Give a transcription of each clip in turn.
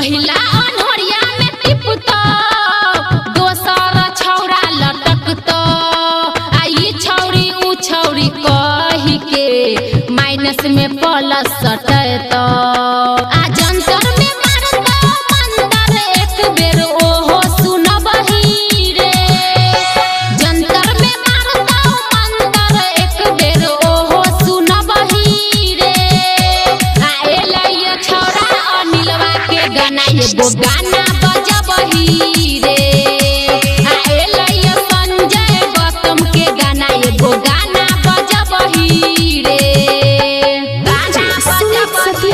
पहिला अनहरिया में टिपतो दोसर छौरा लटकतो आई छौरी उ छौरी कही के माइनस में प्लस सटतो आ जंतर में मारतो मंदर एक बेर ओहो सुनबही रे जंतर में मारतो मंदर एक बेर ओहो सुनबही रे आ एलैया छौरा अनिलवा के गाना एगो गाना बजबही रे आ एलैया संजय गौतम के गाना एगो गाना बजबही रे गाना बजबही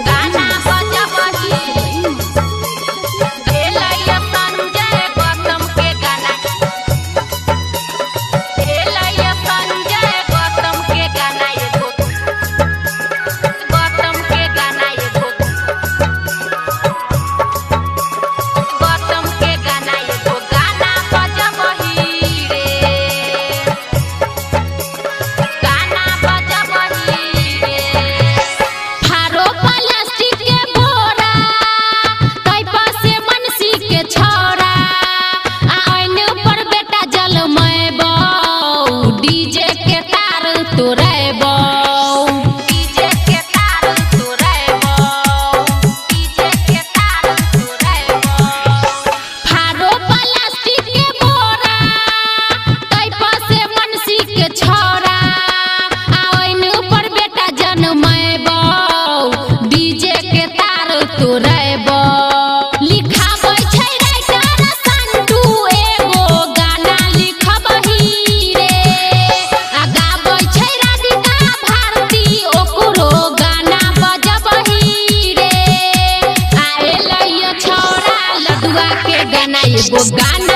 गाना बजबही एलैया संजय गौतम के गाना एलैया संजय गौतम के गाना एगो गौतम के गाना एगो गौतम के गाना एगो गाना बजबही रे गाना बजबही रे फारो प्लास्टिक के बोरा कैपा से मनसी के छौरा आ ओइने ऊपर बेटा जलमय बौ डीजे के तार तोड़बौ डीजे के तार तोड़बौ डीजे के तार तोड़बौ फारो प्लास्टिक के बोरा कैपा से मनसी के छौरा आ ओइने ऊपर बेटा जनमय बौ डीजे के तार तोड़बौ लिखाबै छै राइटर संटू एगो गाना लिखबही रे आ गाबै छै राधिका भारती ओकरो गाना बजबही रे आ एलैया छौरा लडुआ के गाना एगो गाना